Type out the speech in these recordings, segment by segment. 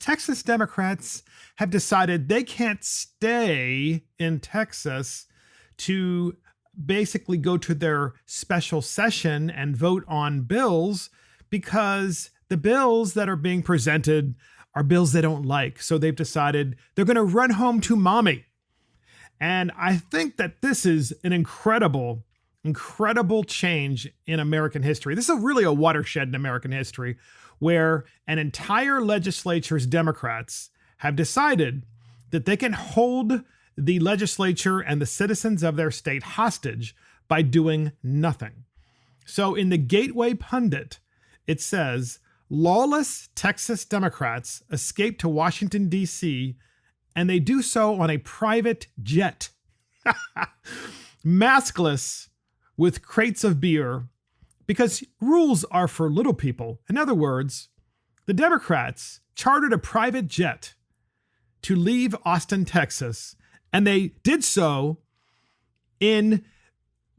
Texas Democrats have decided they can't stay in Texas to basically go to their special session and vote on bills because the bills that are being presented are bills they don't like. So they've decided they're going to run home to mommy. And I think that this is an incredible change in American history. This is really a watershed in American history where an entire legislature's Democrats have decided that they can hold the legislature and the citizens of their state hostage by doing nothing. So in the Gateway Pundit, it says, lawless Texas Democrats escape to Washington, D.C., and they do so on a private jet. Maskless, with crates of beer, because rules are for little people. In other words, the Democrats chartered a private jet to leave Austin, Texas, and they did so in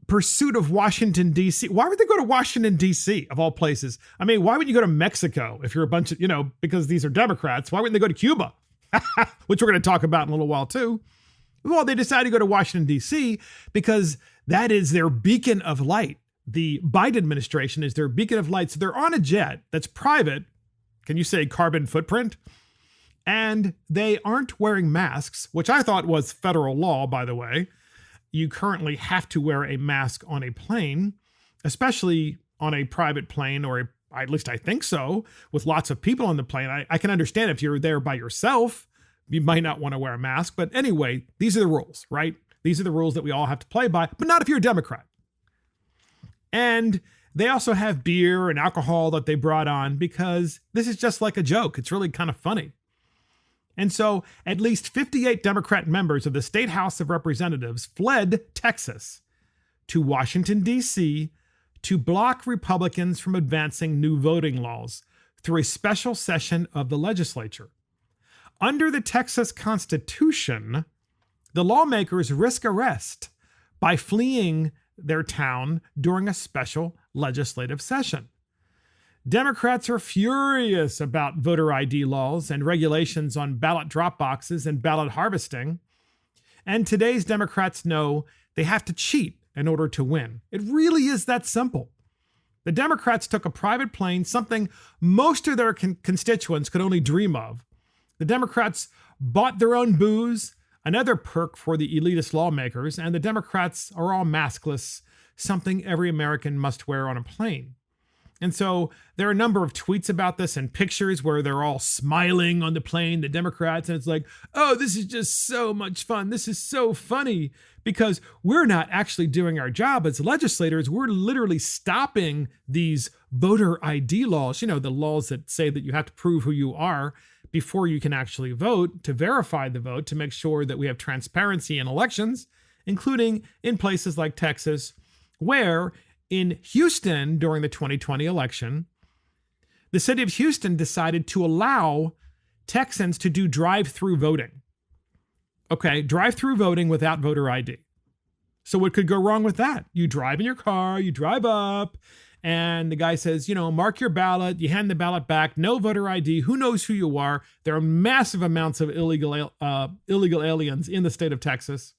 pursuit of Washington, D.C. Why would they go to Washington, D.C., of all places? I mean, why would you go to Mexico if you're a bunch of, because these are Democrats? Why wouldn't they go to Cuba? Which we're going to talk about in a little while, too. Well, they decided to go to Washington, D.C. because that is their beacon of light. The Biden administration is their beacon of light. So they're on a jet that's private. Can you say carbon footprint? And they aren't wearing masks, which I thought was federal law, by the way. You currently have to wear a mask on a plane, especially on a private plane, or at least I think so, with lots of people on the plane. I can understand if you're there by yourself, you might not want to wear a mask. But anyway, these are the rules, right? These are the rules that we all have to play by, but not if you're a Democrat. And they also have beer and alcohol that they brought on because this is just like a joke. It's really kind of funny. And so at least 58 Democrat members of the State House of Representatives fled Texas to Washington, D.C. to block Republicans from advancing new voting laws through a special session of the legislature. Under the Texas Constitution, the lawmakers risk arrest by fleeing their town during a special legislative session. Democrats are furious about voter ID laws and regulations on ballot drop boxes and ballot harvesting. And today's Democrats know they have to cheat in order to win. It really is that simple. The Democrats took a private plane, something most of their constituents could only dream of. The Democrats bought their own booze, another perk for the elitist lawmakers, and the Democrats are all maskless, something every American must wear on a plane. And so there are a number of tweets about this and pictures where they're all smiling on the plane, the Democrats, and it's like, oh, this is just so much fun. This is so funny because we're not actually doing our job as legislators. We're literally stopping these voter ID laws, the laws that say that you have to prove who you are before you can actually vote, to verify the vote, to make sure that we have transparency in elections, including in places like Texas, where in Houston during the 2020 election, the city of Houston decided to allow Texans to do drive-through voting. Okay, drive-through voting without voter ID. So what could go wrong with that? You drive in your car, you drive up, and the guy says, mark your ballot, you hand the ballot back, no voter ID, who knows who you are? There are massive amounts of illegal aliens in the state of Texas,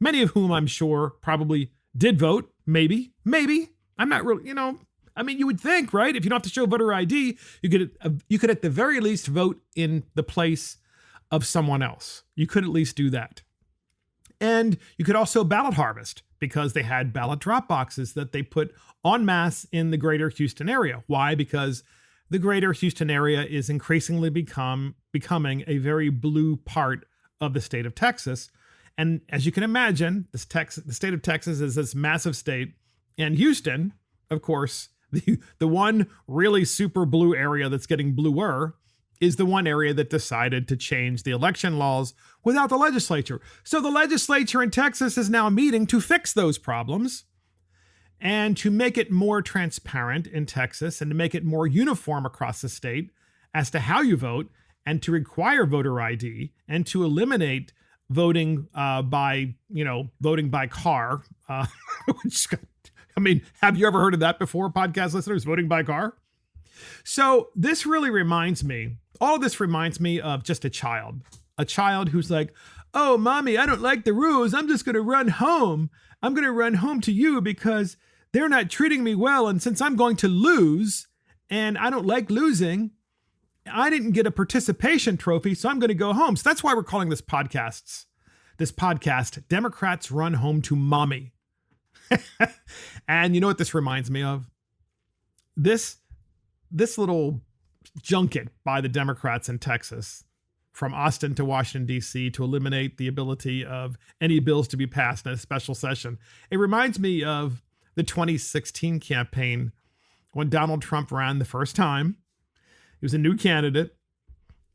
many of whom I'm sure probably did vote, maybe. I'm not really, you would think, right? If you don't have to show voter ID, you could at the very least vote in the place of someone else. You could at least do that. And you could also ballot harvest because they had ballot drop boxes that they put en masse in the greater Houston area. Why? Because the greater Houston area is increasingly becoming a very blue part of the state of Texas. And as you can imagine, the state of Texas is this massive state. And Houston, of course, the one really super blue area that's getting bluer is the one area that decided to change the election laws without the legislature. So the legislature in Texas is now meeting to fix those problems and to make it more transparent in Texas and to make it more uniform across the state as to how you vote and to require voter ID and to eliminate voting by car, which, have you ever heard of that before, podcast listeners, voting by car? So this really reminds me, all of this reminds me of just a child who's like, oh, mommy, I don't like the rules. I'm just going to run home. I'm going to run home to you because they're not treating me well. And since I'm going to lose and I don't like losing, I didn't get a participation trophy. So I'm going to go home. So that's why we're calling this podcast, Democrats Run Home to Mommy. And you know what this reminds me of? This little junket by the Democrats in Texas, from Austin to Washington, D.C., to eliminate the ability of any bills to be passed in a special session. It reminds me of the 2016 campaign when Donald Trump ran the first time. He was a new candidate.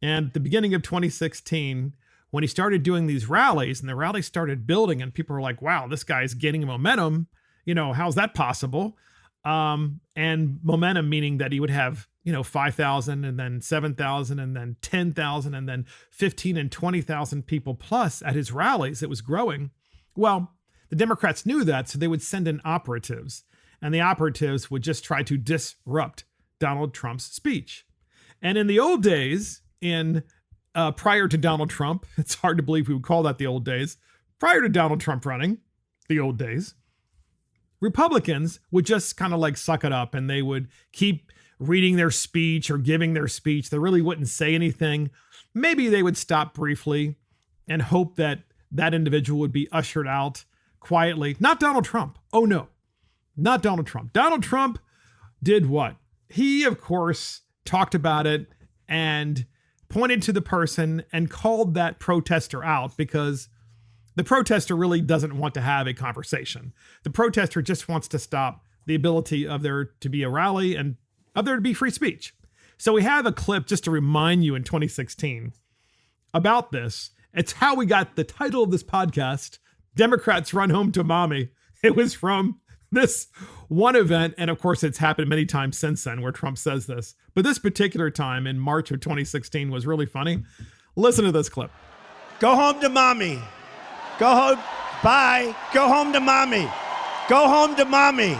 And at the beginning of 2016, when he started doing these rallies and the rallies started building and people were like, wow, this guy's gaining momentum. How's that possible? And momentum meaning that he would have, 5,000 and then 7,000 and then 10,000 and then 15 and 20,000 people plus at his rallies. It was growing. Well, the Democrats knew that, so they would send in operatives, and the operatives would just try to disrupt Donald Trump's speech. And in the old days, prior to Donald Trump, it's hard to believe we would call that the old days, prior to Donald Trump running, the old days, Republicans would just kind of like suck it up and they would keep reading their speech or giving their speech. They really wouldn't say anything. Maybe they would stop briefly and hope that that individual would be ushered out quietly. Not Donald Trump. Oh no, not Donald Trump. Donald Trump did what? He, of course, talked about it and pointed to the person and called that protester out because the protester really doesn't want to have a conversation. The protester just wants to stop the ability of there to be a rally and of there to be free speech. So we have a clip just to remind you in 2016 about this. It's how we got the title of this podcast, Democrats Run Home to Mommy. It was from this one event. And of course, it's happened many times since then where Trump says this. But this particular time in March of 2016 was really funny. Listen to this clip. Go home to mommy. Go home. Bye. Go home to mommy. Go home to mommy.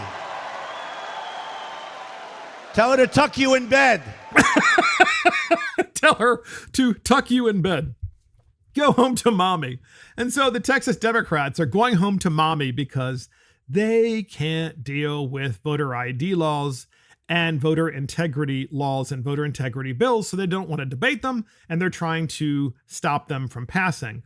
Tell her to tuck you in bed. Tell her to tuck you in bed. Go home to mommy. And so the Texas Democrats are going home to mommy because they can't deal with voter ID laws and voter integrity laws and voter integrity bills. So they don't want to debate them and they're trying to stop them from passing.